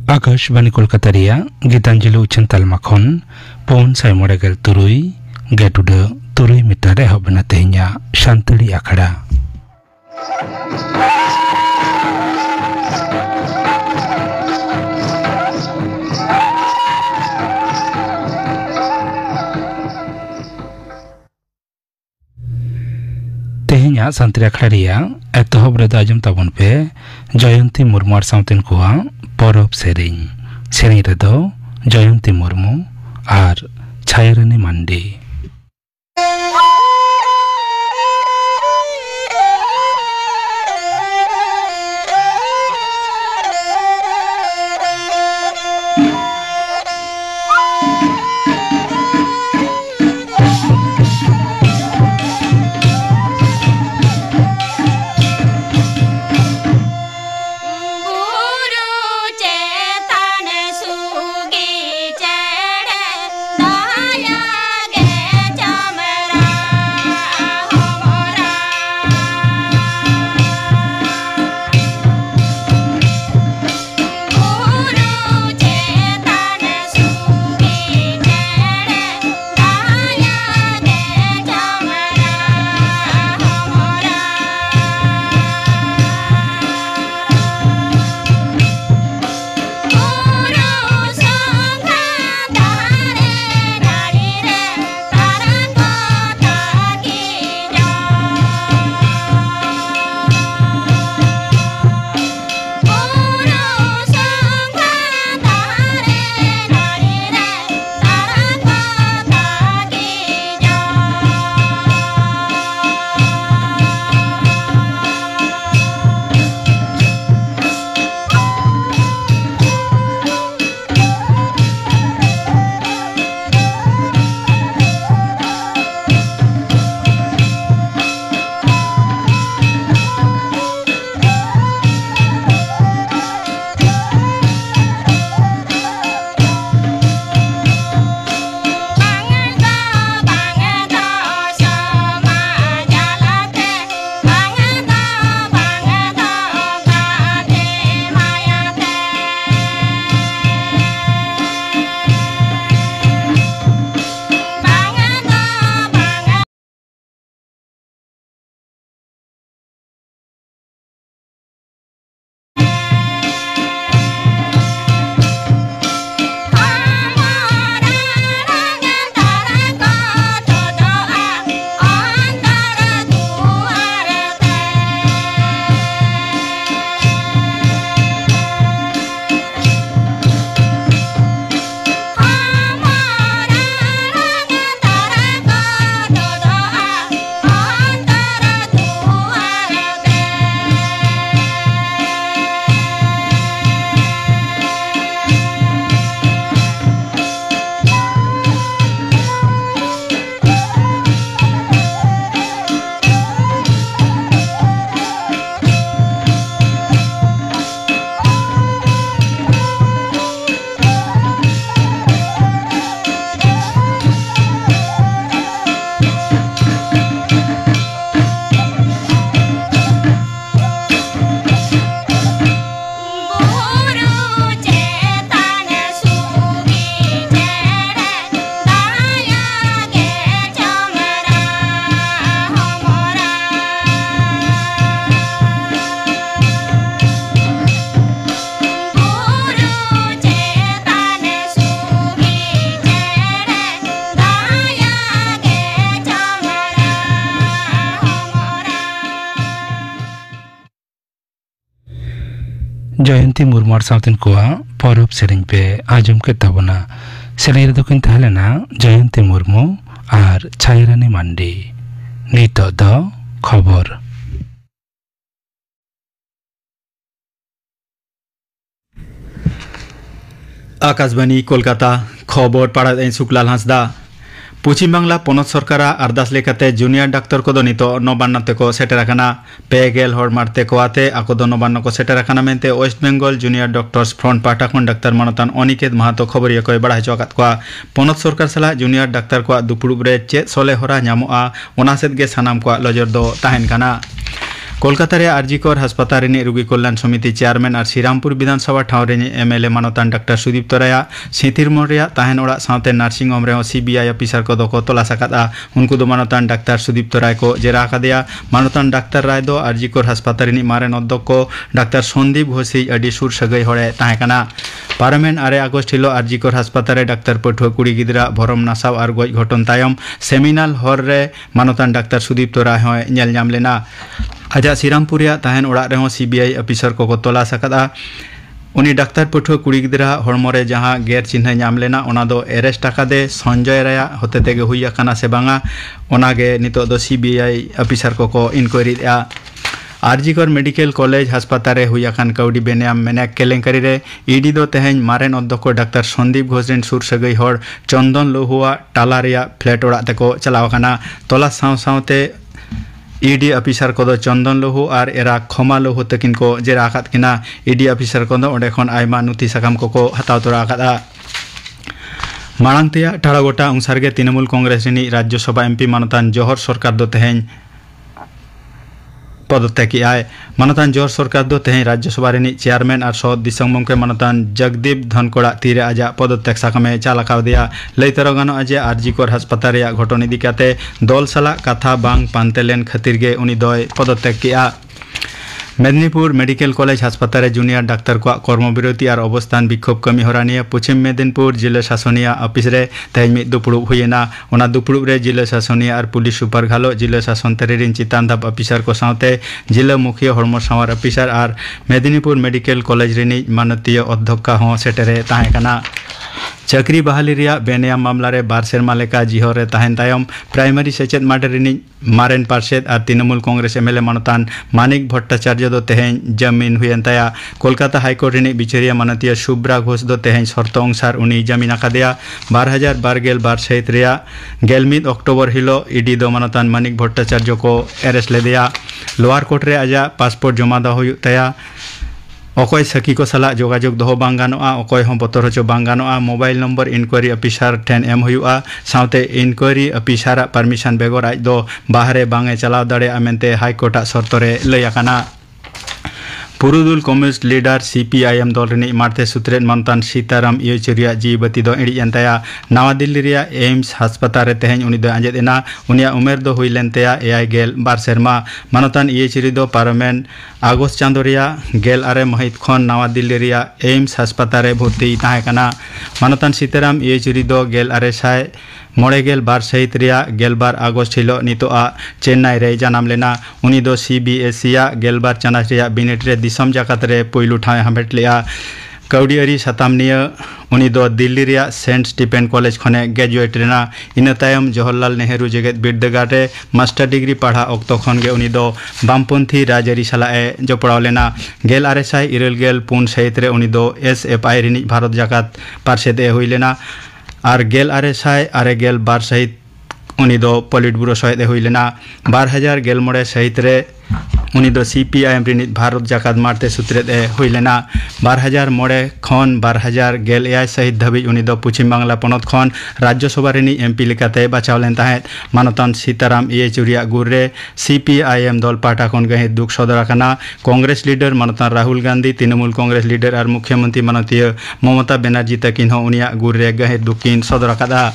आकाशवाणी कोलकाता गीतांजलि उच्चन तालमा खन पौन साय मोड़ेगल तुरुई गेटुड तुरुई मीटर एहबना तेहኛ शांतड़ी आखड़ा तेहኛ शांतड़ी आखड़ा एतहब रे आजम ताबन पे जयंती मुर्मू साउतेन कोआ परब सेरें रेदो जयंती मुर्मू और छायारानी मांडी जयंती मुर्मू साउतेन कोआ परब सेरें पे आजम के तबना सेरें रे दोकिन तहलेना जयंती मुर्मू और छायारानी मांडी नितो द खबर आकाशवाणी कोलकाता खबर पड़ा शुक्लाल हांसदा पश्चिम बांगला पनत सरकार आरदास लेकाते जूनियर डाक्टर को नितो नबान्नते को सेटेराखाना पेगेल हर मारते कोआते आको नबान्न को सेटेराखाना मेनते West Bengal junior doctors front पाटा खन डाक्टर मानतान अनिकेत माहातो खबरिया को बड़ा चौकात को पनत सरकार सला जूनियर डाक्टर को दुपुड़ुब रे चेत सोले हरा नामोआ ओना सेदगे सानाम को लजर दो ताहेन काना कोलकाता रे आरजीकर हासपाताल रे रुगी कल्याण समिति चेयरमैन और श्रीरामपुर विधानसभा ठाव रे एमएलए मानतान डॉक्टर सुदीप तोराया सीथिरमोड़ रे ताहेन ओड़ा साथे नार्सिंग होम रे सीबीआई ऑफिसर को दो तलाश आकादा उनको दो मानतान डॉक्टर सुदीप तोराय को जेरा आकादेया मानतान डॉक्टर राय दो आरजीकर हासपाताल रे मारेन अध्यक्ष डॉक्टर सन्दीप घोषी अडी सुर सगै हड़े ताहेकाना पार्लामेंट 8 अगस्त हिलो आरजीकर हासपाताल रे डॉक्टर पठुआ कुड़ी गिद्रा भरम नासाव और गज घटन तायम सेमिनाल हर रे मानतान डॉक्टर सुदीप तोराय होय नेल नाम लेना आजा श्रीरामपुर ताहेन ओड़ा रे सीबीआई ऑफिसर को तलाश आकादा उनी डॉक्टर पठुआ कुड़ी गिद्रा हड़मोरे जहाँ गैर चिन्ह नाम लेना ओना दो एरेस्ट आकादे संजय राय होते तेगे हुई आकाना से बांगा ओनागे नितो दो सीबीआई ऑफिसर को इनक्वायरी आरजीकर मेडिकल कॉलेज हासपाताल रे हुई आकान कौडी बेनियाम मेनेक केलेंकारी रे ईडी दो तेहेन मारेन अध्यक्ष डॉक्टर सन्दीप घोष रेन सुर सगै हड़ चंदन लोहुआ टाला रिया फ्लैट ओड़ा तेको चलाव आकाना तलाश साव सावते ईडी ऑफिसर को चंदन लोहू और एरा खमा लोहू तकिन को जेरा आकाद किना ईडी ऑफिसर को ओंडे खन आयमा नुति साकाम को हताव तोरा आकादा मांगतिया टाड़ा गोटा उनसारगे तृणमूल कांग्रेस राज्यसभा एमपी मानतान जौहर सरकार दो तेहेन पदत्यागी आय मानतान जौहर सरकार दो तेहेन राज्यसभा चेयरमैन और सह दिसंग गंगे मानतान जगदीप धनकोड़ा तीरे आजा पदत्याग साकामे चालाकावदिया लैतरो गानो आजे आरजीकर हासपाताल रे घटन इदी काते दल साला कथा बांग पानते लेन खातिर गे उनी दोय पदत्याग किया मेदिनीपुर मेडिकल कॉलेज हासपाताल रे जूनियर डाक्तर को कर्मविरति और अवस्थान विक्षोभ कमी हरानिया पश्चिम मेदिनीपुर जिला शासनिया ऑफिस रे तेज मिद दुपुड़ुब हुईना ओना दुपुड़ुब रे जिला शासनिया और पुलिस सुपर घालो जिला शासन तरीन चितान धाप ऑफिसर को साथे जिला मुखिया हड़मो सावर ऑफिसर और मेदिनीपुर मेडिकल कॉलेज रे मानतीय अध्यक्ष हों सेटेरे ताहेकाना चाकरी बहाली रिया बेनियाम मामला रे बार सेरमा लेका जिहर रे ताहेन तायम प्राइमरी सेचेद माटे रिनी मारेन पार्षद और तृणमूल कांग्रेस एमएलए मानतान मानिक भट्टाचार्य दो तेहेन जमीन हुएन ताया कोलकाता हाईकोर्ट रिनी बिचारिया मानतीय शुभ्रा घोष दो तेहेन शर्त अनुसार उनी जमीन आकादेया 2012 सहित रिया 11 अक्टोबर हिलो ईडी दो मानतान मानिक भट्टाचार्य को एरेस्ट लेदेया लोअर कोर्ट रे आजा पासपोर्ट जमा दा हुई ताया अकय सखी को सला जोगाजोग दो बांग गानोआ अकय हों बतर हचो बांग गानोआ मोबाइल नम्बर इनक्वायरी ऑफिसर ठेन एम हुआ साथे इनक्वायरी ऑफिसर परमिशन बेगर आज दो बाहरे बांगे चलाव दाड़ेया मेनते हाईकोर्ट शर्त रे लय आकाना पुरुदुल कम्युनिस्ट लीडर सीपीआईएम दल रे मार्थे सुत्रेन मानतान सीताराम येचुरिया जीवती दो इड़ी एनताया नवा दिल्ली रिया एम्स हासपाताल रे तेहेन उनी दो आंजेदेना उनिया उमेर दो हुई लेनतेया 2 सेरमा मानतान येचुरी दो पार्लामेंट आगस्ट चांदो रिया 18 महित खन नवा दिल्ली रिया एम्स हासपाताल रे भर्ती ताहेकाना मानतान सीताराम येचुरी दो 1992 सहित रिया 12 अगस्त हिलो नितोआ चेन्नई रे जानाम लेना उनी दो सीबीएसईया 12 चानाच रिया बिनिट रे दिसम जाकत रे पोइलु ठाय हामेट लिया कौड़ियारी सतामनिया उनी दो दिल्ली रिया सेंट स्टीफेन कॉलेज खने ग्रेजुएट रेना इन तायम जवाहरलाल नेहरू जेगेत बिरदागार रे मास्टर डिग्री पढ़ा अक्तो खन गे उनी दो बामपंथी राजरी सलाए जपड़ाव लेना 1974 सहित रे उनी दो एसएफआई रिनी भारत जाकात पार्षद हुई लेना और 1992 सहित उनी दो पॉलिट ब्यूरो सहित हुई लेना 2011 सहित रे उनी दो सीपीआईएम रिनी भारत जाकात मारते सूत्रे हुई लेना 2001 खन 2011 सहित धाबी उनी दो पश्चिम बांगला पनत खन राज्यसभा रिनी एमपी लेकाते बाचाव लेन ताहेत मानतान सीताराम येचुरिया गुर्रे सीपीआईएम दल पाटा खन गहे दुख सदर आकाना कांग्रेस लीडर मानतान राहुल गांधी तृणमूल कांग्रेस लीडर और मुख्यमंत्री मानतीय ममता बनर्जी तकिन उनिया गुर्रे गहे दुखिन सदर आकादा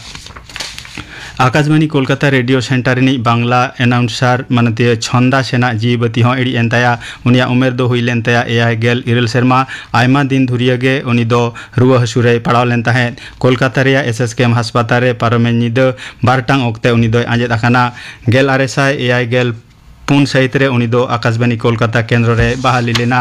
आकाशवाणी कोलकाता रेडियो सेंटर नी बांग्ला एनाउंसर मानतीय छंदा सेना जीवती हों इड़ी एनताया उनिया उमेर दो हुई लेनताया 2 सेरमा आयमा दिन धुरियागे उनी दो रुआ हसुरे पड़ाव लेन ताहें कोलकाता रे एसएसकेएम हासपाताल रे पारमेन निद बारटांग ओक्ते उनी दो आंजेद आकाना 1994 सहित रे उनी दो आकाशवाणी कोलकाता केंद्र रे बहाली लेना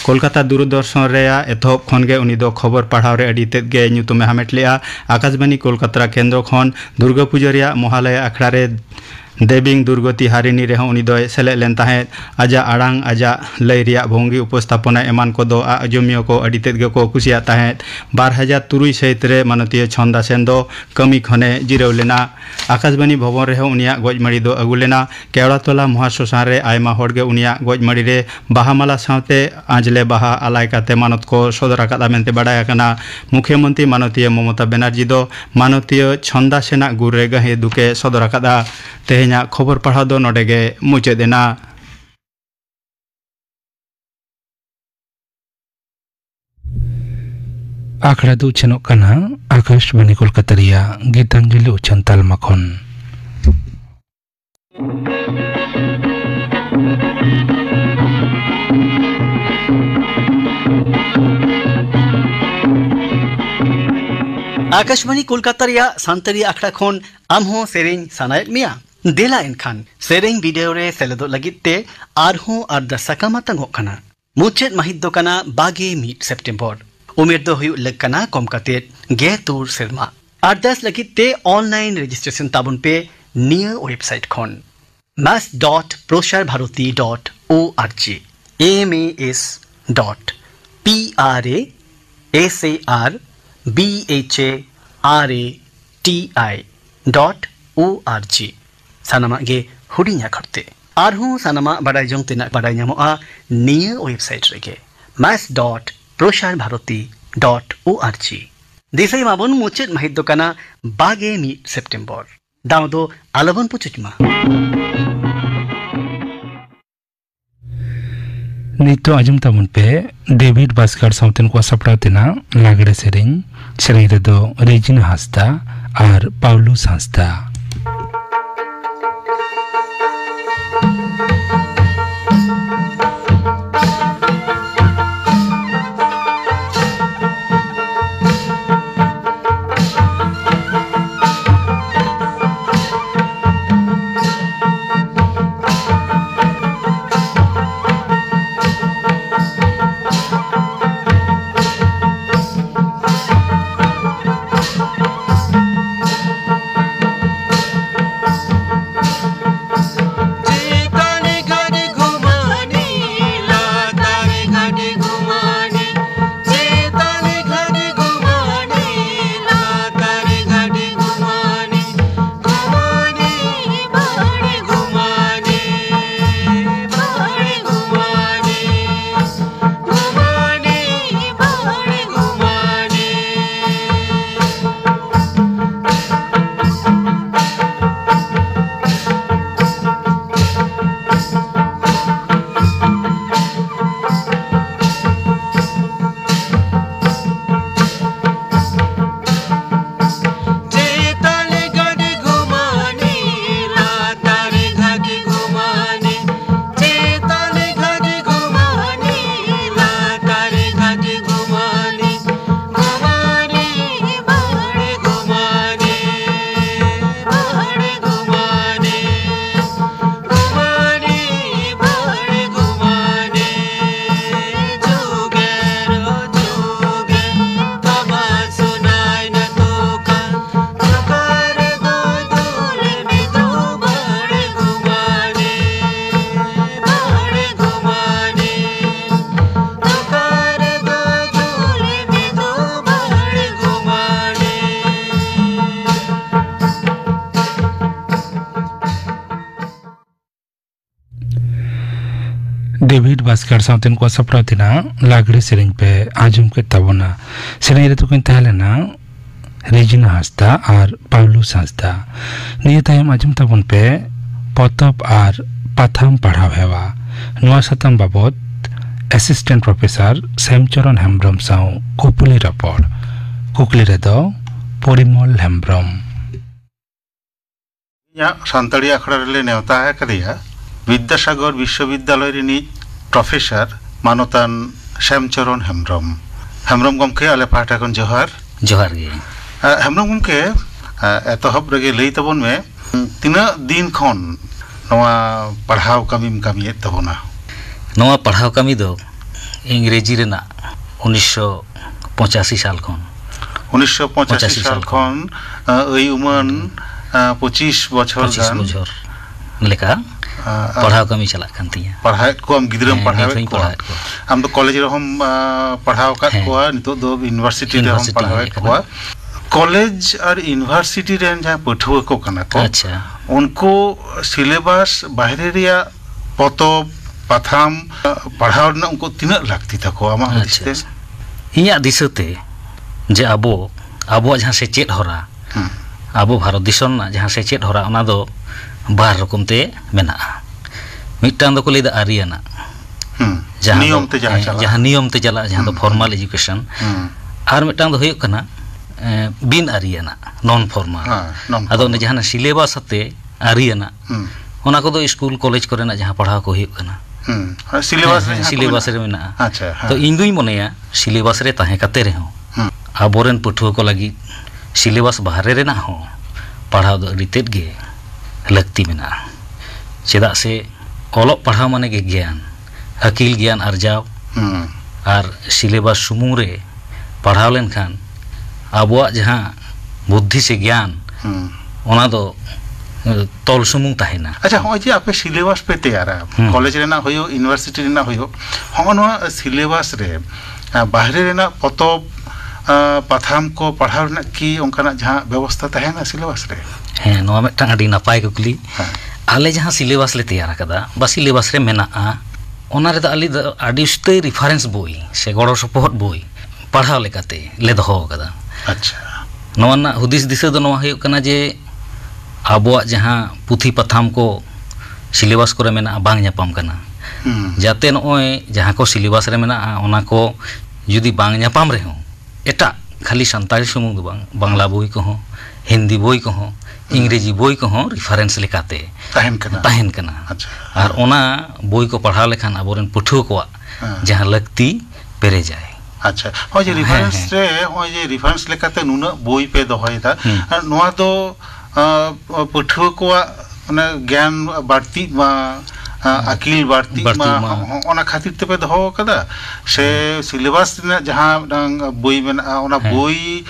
कोलकाता दूरदर्शन रे एथोप खन गे उनी दो खबर पढ़ाव रे अडी तेद गे ᱧᱩᱛᱩᱢᱮ हामेट लिया आकाशवाणी कोलकाता केंद्र खन दुर्गा पूजा रे महालय अखड़ा रे देविंग दुर्गति हारिनी रे उनी दो सेले लेन ताहें आजा आड़ांग आजा लय रिया भोंगी उपस्थापना एमान को दो आजमियो को अडी तेद गे को कुसिया ताहें 2003 सहित रे मानतीय छंदा सेन दो कमी खने जिराव लेना आकाशवाणी भवन रे उनिया गजमड़ी दो अगु लेना केवड़ातला महाश्मशान रे आयमा हड़गे उनिया गजमड़ी रे बाहामाला साथे आंजले बाहा आलाय काते मानत को सदर आकादा मेनते बाडाय आकाना मुख्यमंत्री मानतीय ममता बनर्जी दो मानतीय छंदा सेना गुरे गहे दुके सदर आकादा तेहेኛ खबर पढ़ा दो नोडेगे मुचादेना। आखड़ा दो उछनों कना आकाशवाणी कोलकाता रिया गीतांजलि उछन तालमा खन आकाशवाणी कोलकाता रिया सांतरी आखड़ा खन आमहो सेरेंग सानायत मिया देला इनखान सेरेंग वीडियो रे सेलेदो लगिते आरहो अर्दा सकामा तंगो कना मुचेत महित दो कना बागे मीट सेप्टेम्बर उमेर दो हुयु लकना कम कते गे तूर सेरमा अर्दास लगिते ऑनलाइन रजिस्ट्रेशन ताबुन पे नियर वेबसाइट खन mass.prosharbharati.org mas.prasarbharati.org सानामा गे हुडिया खरते आरहू सानामा बड़ाई जोंग तेना बड़ाई ᱧᱟᱢᱚᱜᱼᱟ नियर वेबसाइट रेगे mass.prosharbharati.org दिसै माबन मुचेत महित दोकाना बागे मीट सेप्टेम्बर दाम दो आलबन पुचुचमा नितो आजम ताबुन पे डेविड बास्कार साउथन को सपड़ाव तेना लागड़े सेरेंग सेरेंग रेदो रेजिना हांसदा और पाउलुस हांसदा डेविड बास्कार साउथन को सपड़ाव तेना लागड़े सेरेंग पे आजम के तबना सेरेंग रे तो किन तहलेना रेजिना हांसदा और पाउलुस हांसदा निये तायम आजम तबन पे पतब और पाथाम पढ़ाव हेवा नुआ सतम बाबत असिस्टेंट प्रोफेसर श्यामचरण हेम्ब्रम साउ कुपुली रपड़ कुकली रे दो परिमल हेम्ब्रम या सांतड़ी आखड़ा रे नेवता है कदिया विद्यासागर विश्वविद्यालय रिनी प्रोफेसर मानतान श्यामचरण हेम्ब्रम हेम्ब्रम गमके आले पाटा कन जोहार जोहार गे हेम्ब्रम गमके एतहब रगे लई तबन में तिना दिन खन नवा पढ़ाव कमीम कमी तबना नवा पढ़ाव कमी दो इंग्रेजी रेना 1985 साल खन 1985 साल खन ओई उमन 25 बछर लेका पढ़ाव कमी चला कांतिया पढ़ाई को हम गिदरम पढ़ाव को हम तो कॉलेज रे हम पढ़ाव का को नितो दो यूनिवर्सिटी रे हम पढ़ाव को कॉलेज और यूनिवर्सिटी रे जहां पठुआ को कना को अच्छा उनको सिलेबस बाहरे रिया पतब पाथाम पढ़ाव ना उनको तीन लागती था को आमा दिसते इया दिसते जे अबो जहां से चेत होरा अबो भारत दिसम ना जहां से चेत होरा ओना दो बार रकम ते मेना मिटान दो को लेदा आरियाना नियम ते जहां नियम ते चला जहां दो फॉर्मल एजुकेशन ᱟᱨ ᱢᱤᱫᱴᱟᱝ ᱫᱚ ᱦᱩᱭᱩᱜ ᱠᱟᱱᱟ ᱵᱤᱱ ᱟᱹᱨᱤᱭᱟᱱᱟᱜ ᱱᱚᱱ ᱯᱷᱚᱨᱢᱟᱞ ᱟᱫᱚ ᱚᱱᱮ ᱡᱟᱦᱟᱸ ᱥᱤᱞᱮᱵᱟᱥ ᱟᱛᱮ ᱟᱹᱨᱤᱭᱟᱱᱟᱜ ᱚᱱᱟ ᱠᱚᱫᱚ ᱥᱠᱩᱞ ᱠᱚᱞᱮᱡᱽ ᱠᱚᱨᱮᱱᱟᱜ ᱡᱟᱦᱟᱸ ᱯᱟᱲᱦᱟᱣ ᱠᱚ ᱦᱩᱭᱩᱜ ᱠᱟᱱᱟ ᱥᱤᱞᱮᱵᱟᱥ ᱨᱮ ᱢᱮᱱᱟᱜᱼᱟ ᱛᱚ ᱤᱧ ᱫᱩᱧ ᱢᱚᱱᱮᱭᱟ ᱥᱤᱞᱮᱵᱟᱥ ᱨᱮ ᱛᱟᱦᱮᱸ ᱠᱟᱛᱮ ᱨᱮᱦᱚᱸ ᱟᱵᱚᱨᱮᱱ ᱯᱟᱹᱴᱷᱩᱣᱟᱹ ᱠᱚ ᱞᱟᱹᱜᱤᱫ ᱥᱤᱞᱮᱵᱟᱥ ᱵᱟᱦᱨᱮ ᱨᱮᱱᱟᱜ ᱦᱚᱸ ᱯᱟᱲᱦᱟᱣ ᱫᱚ ᱟᱹᱰᱤ ᱛᱮᱫ ᱜᱮ ᱞᱟᱹᱠᱛᱤ ᱢᱮᱱᱟᱜᱼᱟ ᱪᱮᱫᱟᱜ ᱥᱮ ᱚᱞᱚᱜ ᱯᱟᱲᱦᱟᱣ ᱢᱟᱱᱮ ᱜᱮ ᱜᱮᱭᱟᱱ ᱟᱹᱠᱤᱞ ᱜᱮᱭᱟᱱ ᱟᱨᱡᱟᱣ ᱟᱨ ᱥᱤᱞᱮᱵᱟᱥ ᱥᱩᱢᱩᱝ ᱨᱮ ᱯᱟᱲᱦᱟᱣ ᱞᱮᱱᱠᱷᱟन ᱟᱵᱚᱣᱟᱜ ᱡᱟᱦᱟᱸ ᱵᱩᱫᱽᱫᱷᱤ ᱥᱮ ᱜᱮᱭᱟन ᱚᱱᱟ ᱫᱚ तोल सुमुंग ताहेना अच्छा हो जे आपे सिलेबस पे तैयार कॉलेज रेना होयो यूनिवर्सिटी रेना होयो हो नोआ सिलेबस रे बाहरे रेना पतब पाथाम को पढ़ाव रेना की ओंकाना जहां व्यवस्था ताहेना सिलेबस रे हे नोआ मिदटां आडी नापाय कुकली आले जहां सिलेबस ले तैयार कदा बा सिलेबस रे मेनाआ ओना रे दा आली आडी उस्ते रेफरेंस बोई से गड़ो सपोहट बोई पढ़ाव लेकाते ले दोहो कदा अच्छा नोआ ना हुदिस दिशा दो नोआ हुयो कना जे आबोआ जहां पुथी पथाम को सिलेबस को मेना बांग ᱧᱟᱯᱟᱢ ᱠᱟᱱᱟ जाते नोय जहां को सिलेबस रे मेना ओना को जुदी बांग ᱧᱟᱯᱟᱢ रे हो एटा खाली संताली सुमुंग दो बांग बांग्ला बोई को हो हिंदी बोई को हो इंग्रेजी बोई को हो रेफरेंस लेकाते ताहेन कना अच्छा और ओना बोई को पढ़ाव लेखान आबोरन पठुआ को जहां लगती पेरे जाए अच्छा हो जे रेफरेंस रे हो जे रेफरेंस लेकाते नुना बोई पे दोहयदा नोआ दो पठुआ को ज्ञान बाड़ती आकिल बाड़ती ओना खातिर ते पे दोहो कदा से सिलेबस ने जहां बोई में ओना बोई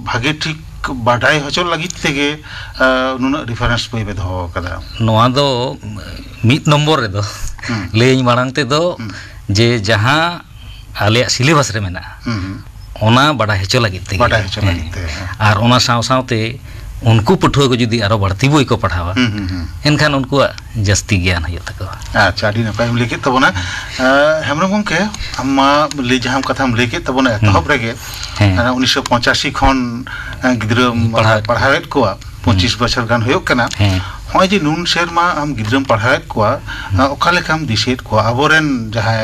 भागे ठीक बाडाई हचो लगी तेगे नुना रेफरेंस बोई पे दोहो कदा नोआ दो मिड नंबर रे दो लेई मांग ते दो जे जहां आले सिलेबस रे मेना ओना बड़ा हेचो लगी ते और ओना साव सावते उनको पठुआ को जुदी आरो बढ़ती बोई को पढ़ावा एनखान उनको जस्ती ज्ञान हो तको अच्छा आडी नपाय लेके तबना हेमरम गमके अम्मा ले जहां कथा हम लेके तबना तहब रेगे 1985 खन गिद्र पढ़ावेत को 25 बछर गान होयो कना होय जे नुन शर्मा हम गिद्रम पढ़ावेत को ओकाले काम दिसेत को आबोरेन जहां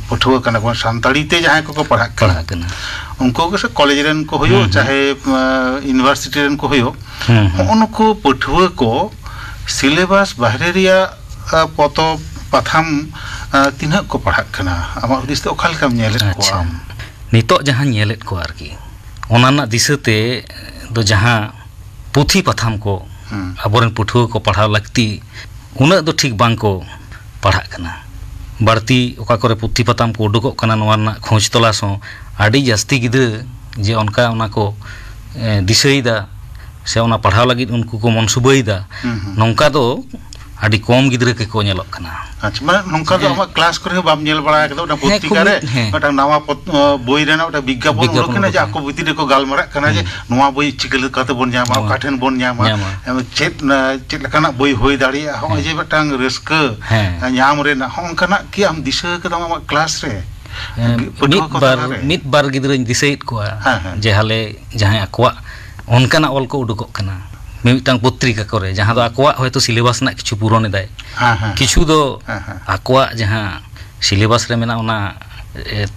पठुआ कना को सांताड़ी ते जहां को पढ़ा कना उनको के कॉलेज रेन को होयो चाहे यूनिवर्सिटी रेन को होयो उनको पठुआ को सिलेबस बाहरे रिया पतो पथाम तिना को पढ़ा कना आमा उदिस तो ओखाल काम नेलेत को नितो जहां नेलेत को आरकी ओना ना दिसते दो जहां पुथी पथाम को आबोरन पठुआ को पढ़ाव लगती उना दो ठीक बांग को पढ़ा कना बाड़ती ओका करे पुथी पथाम को उडुको कना नोआ ना खोज तलाश हो आडी जास्ती गिद्र जे उनका उना को दिसईदा से उना पढ़ाव लगी उनको को मनसुबईदा नोंका दो आडी कम गिद्र के को नेलो कना अच्छा माने नोंका दो हम क्लास करे बाम नेल बड़ा के दो पुस्तिका रे ओटा नवा बोई रेना ओटा विज्ञापन उडुकना जे आको बिति को गालमरा कना जे नवा बोई चिकल कते बन जामा काठेन बन जामा चेत लकना बोई होई दाड़िया हो जे बटांग रस्का ᱧᱟᱢ रे ना होंकना कि हम दिशा के दमा क्लास रे मित बार गिद्रन दिसैत को जे हाले जहां अकवा ओनकाना ऑल को उडुको कना मिमिटांग पत्रिका करे जहां दो अकवा होयतो सिलेबस ना किछु पूरण एदाय किछु दो अकवा जहां सिलेबस रे मेना ओना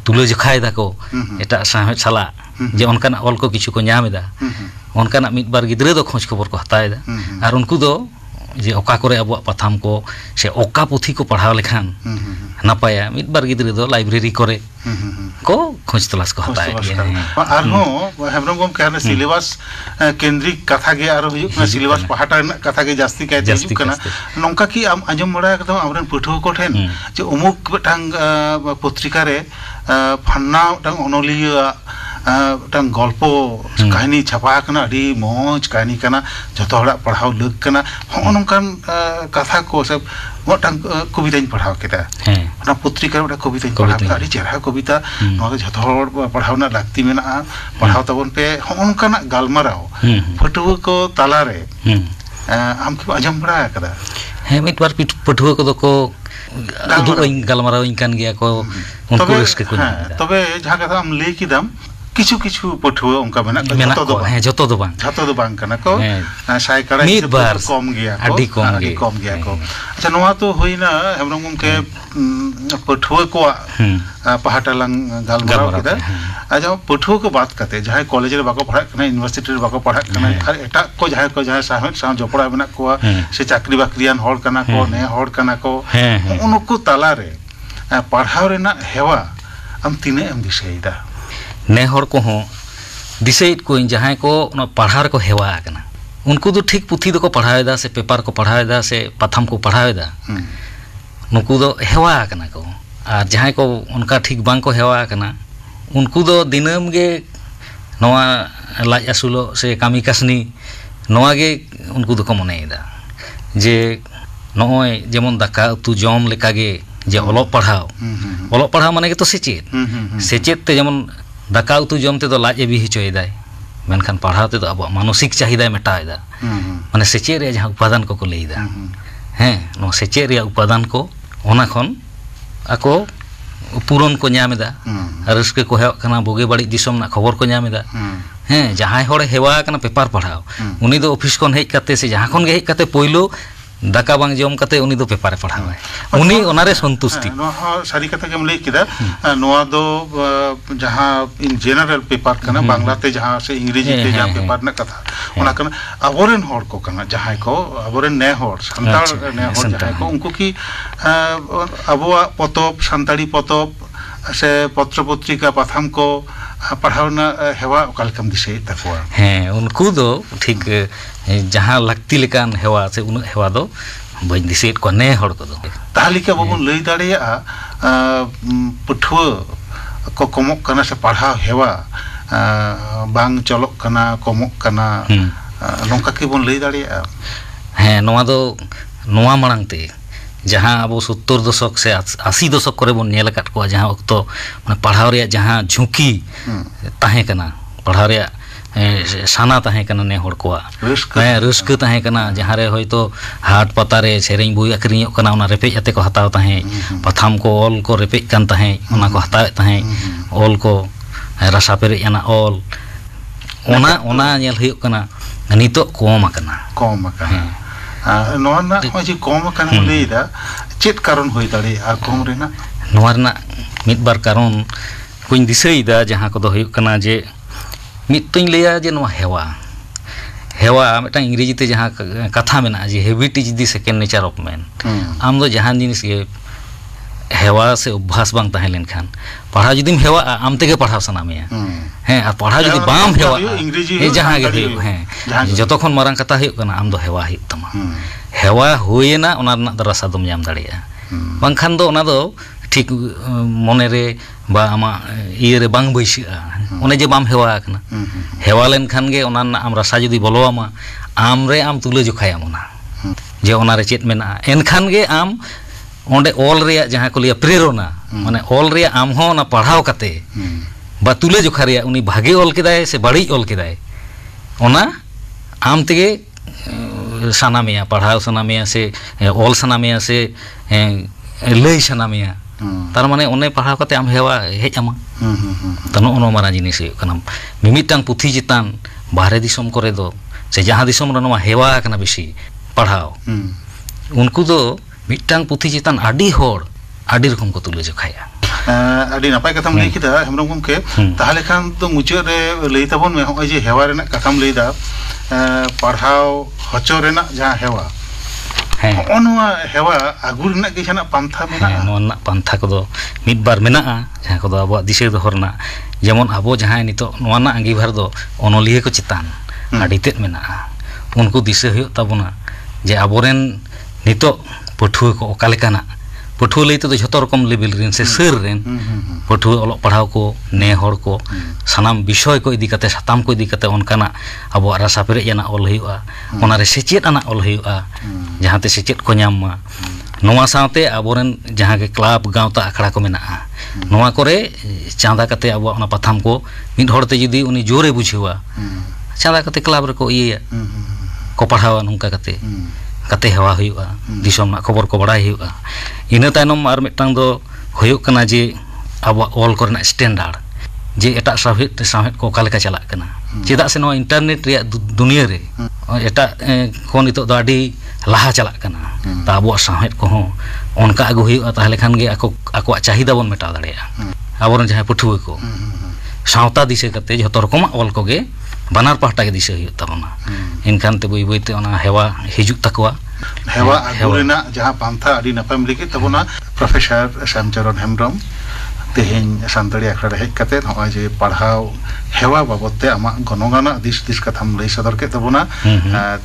तुले जखाय दाको एटा साहे साला जे ओनकाना ऑल को किछु को ᱧᱟᱢ एदा ओनकाना मित बार गिद्रे दो खोज खबर को हतायदा और उनको दो जे ओका करे अबो पथाम को से ओका पुथी को पढ़ाव लेखान नापाया मित बार गिद्रे दो लाइब्रेरी करे को खोज तलाश को हताय आर हो हेमरम गम कहना सिलेबस केंद्रिक कथा गे आरो हुयु ना सिलेबस पहाटा कथा गे जास्ती काय हिजु कना नोंका की आम आजम बड़ा एकदम हमरन पठुआ को ठेन जे उमुक बटांग पत्रिका रे फन्ना टांग अनलिया टांग गल्प कहानी छापा कना अडी मौज कहानी कना जतो हड़ा पढ़ाव लग कना हो नोंकान कथा को सब मोटांग कविता पढ़ाव केदा ना पत्रिका रे कविता पढ़ाव अडी चेहरा कविता नो जतो हड़ पढ़ाव ना लागती मेना पढ़ाव तबन पे हो नोंकाना गालमाराव पठुआ को ताला रे हम की आजम बड़ा कदा हे मिट बार पठुआ को को उदु गालमाराव इनकान गया को उनको रिस्क को तबे जहां कथा हम ले किदाम किछु किछु पठुआ उनका मेना जतो दो बांग कना को साय कड़ा कम गया को आदि कम गया को अच्छा नोआ तो होइना हेमरम गमके पठुआ को पहाटा लंग गालमाराव केदा अच्छा पठुआ को बात करते जहां कॉलेज रे बाको पढ़ा कना यूनिवर्सिटी रे बाको पढ़ा कना आर एटा को जहां साहमेट सा जोपड़ा मेना को से चाकरी बाकरियान होड़ कना को ने होड़ कना को उनको ताला रे पढ़ाव रेना हेवा हम तीने एम दिसैदा ने हर को हो दिसैद को जहां को पढ़ार को हेवा आकना उनको तो ठीक पुथी को पढ़ावेदा से पेपर को पढ़ावेदा से पथम को पढ़ावेदा नुकु दो हेवा आकना को और जहां को उनका ठीक बांग को हेवा आकना उनको दो दिनम गे नवा लाज आसुलो से कामी कासनी नवा गे उनको दो को मनेदा जे नय जेमन दाका उतु जम लेका गे जे ओलोक पढ़ाव माने तो सेचेत ते जेमन दाका उतु जमते तो लाज एबी हिचोयदाय मेनखान पढ़ाव ते तो अब मानसिक चाहिदा मेटायदा माने सेचे रे जहां उपादान को लैदा हैं नो सेचे रे उपादान को ओना खन आको पूरन को ᱧᱟᱢᱮᱫᱟ रस्के को हेव कना बोगे बाड़ी दिसम ना खबर को ᱧᱟᱢᱮᱫᱟ हैं जहां होड़े हेवा कना पेपर पढ़ाव उनी दो ऑफिस कोन हेज काते से जहां कोन गे हेज काते पहिलो दाका बांग जम काते उनी दो पेपर पढ़ावे उनी ओनारे संतुष्टि नो सारी कथा के लई किदा नोआ दो जहां इन जनरल पेपर कना बांग्लाते जहां से अंग्रेजी ते जहां पेपर ना कथा ओना कना अबोरेन होड़ को कना जहां को अबोरेन ने होड़ संताल ने होड़ जहां को उनको की अबोआ पतब संताड़ी पतब से पत्र पत्रिका पाथाम को पढ़ावना हेवा ओकालकम दिसे तकवा हैं उनको दो ठीक जहां लगती लेकान हेवा से उन हेवा दो बन दिसेट को ने हड़ को दो ताली के बबन लई दाड़िया पठुआ को कमक कना से पढ़ाव हेवा बांग चलक कना कमक कना नोंका के बन लई दाड़िया हैं नोआ दो नोआ मांगते जहां अब 70 दशक से 80 दशक करे बन नेल काट को जहां वक्त माने पढ़ाव रे जहां झुकी ताहे कना पढ़ाव रे साना ताहे कना ने हड़ को रस्क ताहे कना जहां रे होयतो हाट पता रे सेरेंग बुई अकरियो कना ओना रेपेज आते को हताव ताहे पथाम को ऑल को रेपेज कान ताहे ओना को हताव ताहे ऑल को रसा पेरे याना ऑल ओना ओना नेल हुयो कना नितो कम आकना नोआ ना जे कम कना लेदा चेत कारण होय दाड़े आ कम रेना नोआ ना मित बार कारण कुछ दिसैदा जहां को दो हुयो कना जे मितुñ लेया जे नोआ हेवा मिटा इंग्रेजी ते जहां कथा मेना जे habit is the second nature of man आम दो जहां जिनिस के हेवा से अभ्यास बांग ताहे लेन खान पढ़ा जदिम हेवा आम तेगे पढ़ाव सना में हैं आ पढ़ा जदि बाम हेवा ए जहां गे हुयो हैं जतखन मारंग कथा हुयो कना आम दो हेवा हुयो तमा हेवा होयना ओना रना रसा दम जाम दाड़िया बांखान दो ओना दो ठीक मने रे बा आमा इये रे बांग बैसआ ओने जे बाम हेवा कना हेवा लेन खान गे ओना आम रसा जदि बोलोआमा आम रे आम तुले जोखायाम ओना जे ओना रे चेत मेना एनखान गे आम ओंडे ऑल रे जहां को लिया प्रेरणा माने ऑल रे आम हो ना पढ़ाव काते बा तुले जोखा रे उनी भागे ऑल केदाय से बड़ी ऑल केदाय ओना आम तेगे सनामिया पढ़ाव सनामिया से ऑल सनामिया से लई सनामिया तार माने ओने पढ़ाव काते आम हेवा हेज आमा तनो ओनो मारा जिनिस कना मिमिटांग पुथी चितान बाहरे दिसम करे दो से जहां दिसम रे नोवा हेवा कना बेसी पढ़ाव उनको दो मिटांग पुथी चितान आडी होड़ आडी रकम को तुले जोखाया आडी नापाय कथाम लई किदा हेमरम गमके ताहले खान तो मुचाद रे लई ताबन मे होय जे हेवा रेना कथाम लईदा पढ़ाव हचो रेना जहां हेवा ओनवा हेवा आगु रेना के छना पांथा मेना नोना पांथा को दो मिद बार मेना जहां को दो अब दिसे दोहरना जेमन अबो जहां नितो नोना अंगीभार दो ओनलिये को चितान आडी तेत मेना उनको दिसे हुयो ताबना जे अबोरेन नितो पठुआ को ओकालेकाना पठुआ लईते तो झतो रकम लेवल रेन से सर रेन पठुआ ओलो पढ़ाव को ने हड़ को सानाम विषय को इदी काते साताम को इदी काते ओनकाना अबो रसा पेरे याना ऑल हुआ ओना रे सेचेत आना ऑल हुआ जहां ते सेचेत को ᱧᱟᱢ मा नोवा साथे अबोरेन जहां के क्लब गांवता आखड़ा को मेना नोवा करे चांदा काते अबो ओना पथाम को मिद हड़ते जदी उनी जोरे बुझेवा चांदा काते क्लब रे को इया को पढ़ावा नुका काते कते हेवा हुआ दिसम ना खबर को बड़ाई हुआ इना तायनम आर मिटांग दो हुयो कना जे अब ऑल करना स्टैंडर्ड जे एटा साहेब को काले का चला कना चेदा से नो इंटरनेट रे दुनिया रे एटा को नितो दो आडी लाहा चला कना ता अबो साहेब को हो उनका अगु हुई ताहले खान गे ako चाहिदा बन मेटा दाड़ेया आबोरन जहां पठुए को सावता दिसे करते जतो रकम ऑल को गे बानार पाहटा के दिसे हुई तबना इनखान ते बई बईते ओना हेवा हिजुक तकवा हेवा अगुरेना जहां पांथा अडी नपम लिखे तबना प्रोफेसर श्यामचरण हेम्ब्रम तेहेन सानताड़ी आखड़ा हेज कते नय जे पढ़ाव हेवा बाबते आमा गनगाना दिस कथाम लई सदर के तबना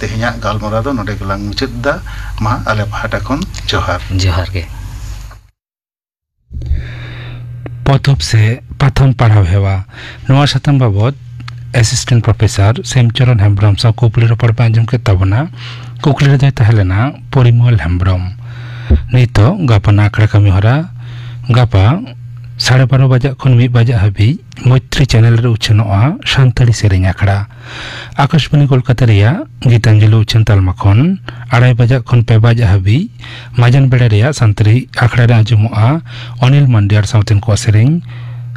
तेहेन्या गालमरा दो नोडे गलां मुचेदा मा आले पाहटा खन जोहार के पथब से प्रथम पढ़ाव हेवा नवा सातम बाबत असिस्टेंट प्रोफेसर श्यामचरण हेम्ब्रम सा कुकली रपड़ पे आंजम के तबना कुकली रे तहलेना परिमल हेम्ब्रम नितो गापना आखड़ा कमी हरा गापा 12:30 बजे खन 1 बजे हाबी मैत्री चैनल रे उछनोआ सानताड़ी सेरेñ आखड़ा आकाशवाणी कोलकाता रिया गीतांजलि उछन तालमा खन 2:30 बजे खन 5 बजे हाबी माजन बेड़ा रिया सानताड़ी आखड़ा रे आंजमोआ अनिल मंडियार साउथन को सेरेñ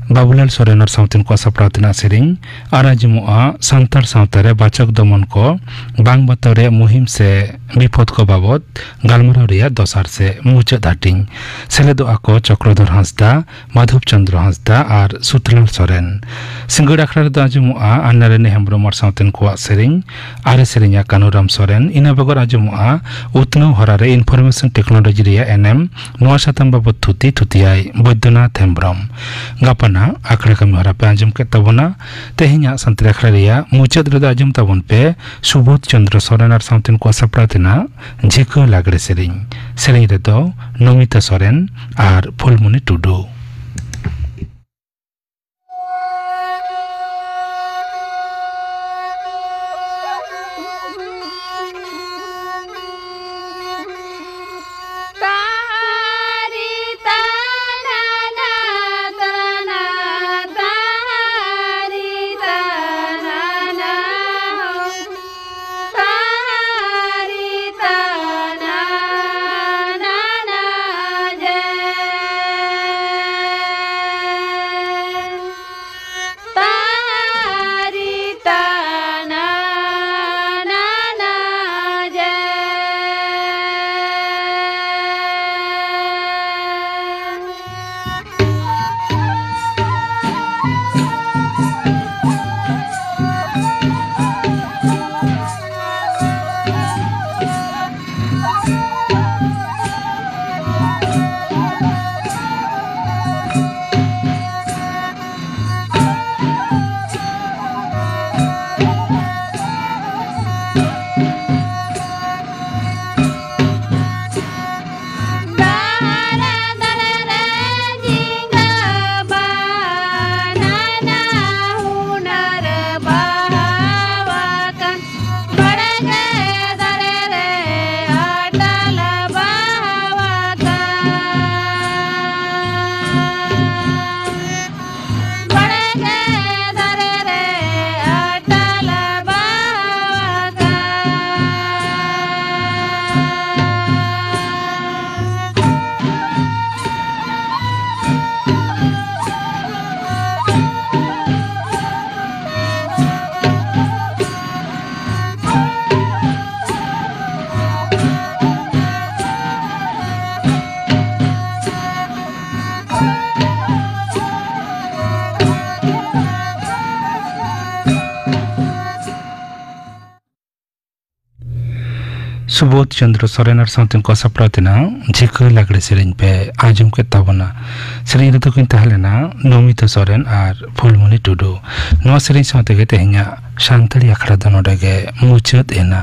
बाबुलाल सोरेनर साउथन को सप्रातना सेरेñ आर आंजमोआ सानताड़ साउतारे बाचक दमन को बांग बतौरे मुहिम से विपद को बाबत गालमराव रिया दोसार से मुचाद हाटिंग सेलेदो आको चक्रधर हांसदा माधव चंद्र हांसदा और सुतलाल सोरेन सिंगड़ आखड़ा रे आंजमोआ अन्नारेनी हेम्ब्रम साउथन को सेरेñ आरे सेरेñा कानुराम सोरेन इना बगर आंजमोआ उतनाव हरारे इनफरमेशन टेक्नोलॉजी रिया एनएम नवा सातम बाबत थुतियाय बैद्यनाथ हेम्ब्रम गापना आखड़ा कमी हरा पे आंजम के तबना तेहेन्या सानताड़ी आखड़ा रिया मुचाद रे आंजम तबन पे सुबोध चंद्र सोरेन और साउथन को सप्रातना झिको लागड़े सेरेñ रे दो नमिता सोरेन और फुलमुनी टुडू सुबोध चंद्र सोरेन और साउथन को सप्रातना झिको लागड़े सेरेñ पे आंजम के तबना सेरेñ रे किन तहलेना नमिता सोरेन और फुलमुनी टुडू नवा सेरेñ साउते गे तेहेन्या सानताड़ी आखड़ा दो नोडे गे मुचाद एना।